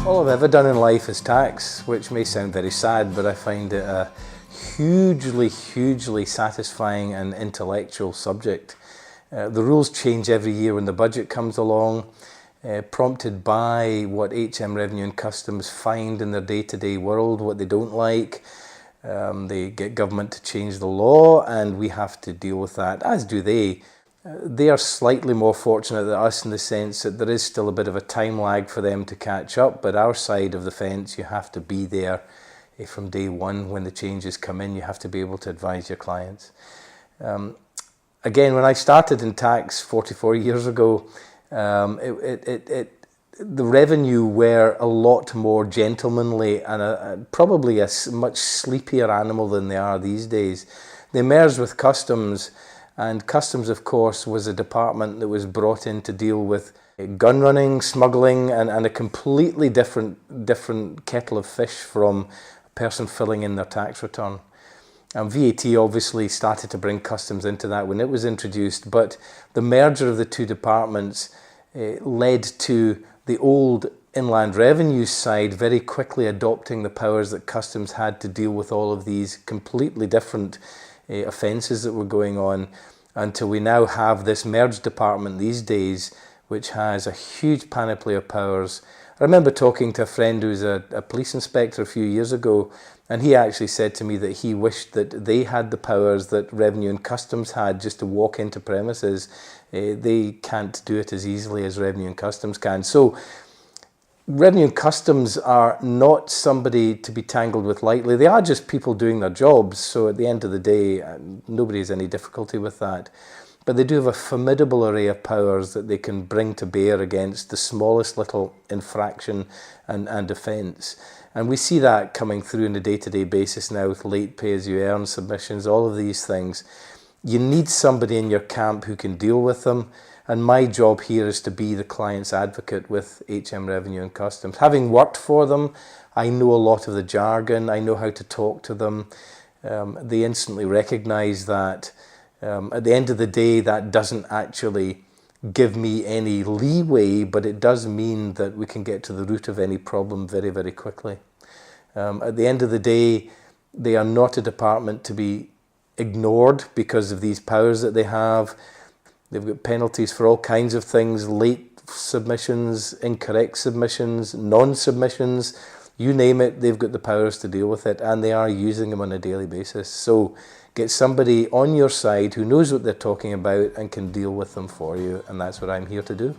All I've ever done in life is tax, which may sound very sad, but I find it a hugely satisfying and intellectual subject. The rules change every year when the budget comes along, prompted by what HM Revenue and Customs find in their day-to-day world, what they don't like. They get government to change the law and we have to deal with that, as do they. They are slightly more fortunate than us in the sense that there is still a bit of a time lag for them to catch up, but our side of the fence, you have to be there from day one when the changes come in. You have to be able to advise your clients. Again, when I started in tax 44 years ago, the revenue were a lot more gentlemanly and probably a much sleepier animal than they are these days. They merged with customs, and customs, of course, was a department that was brought in to deal with gun running, smuggling, and a completely different kettle of fish from a person filling in their tax return. And VAT obviously started to bring customs into that when it was introduced, but the merger of the two departments led to the old Inland Revenue side very quickly adopting the powers that customs had to deal with all of these completely different offences that were going on, until we now have this merged department these days which has a huge panoply of powers. I remember talking to a friend who's a police inspector a few years ago, and he actually said to me that he wished that they had the powers that Revenue and Customs had just to walk into premises. They can't do it as easily as Revenue and Customs can. So Revenue and Customs are not somebody to be tangled with lightly. They are just people doing their jobs, so at the end of the day, nobody has any difficulty with that. But they do have a formidable array of powers that they can bring to bear against the smallest little infraction and offence. And we see that coming through on a day-to-day basis now with late pay-as-you-earn submissions, all of these things. You need somebody in your camp who can deal with them. And my job here is to be the client's advocate with HM Revenue and Customs. Having worked for them, I know a lot of the jargon, I know how to talk to them. They instantly recognise that at the end of the day, that doesn't actually give me any leeway, but it does mean that we can get to the root of any problem very quickly. At the end of the day, they are not a department to be ignored because of these powers that they have. They've got penalties for all kinds of things: late submissions, incorrect submissions, non-submissions, you name it, they've got the powers to deal with it, and they are using them on a daily basis. So get somebody on your side who knows what they're talking about and can deal with them for you, and that's what I'm here to do.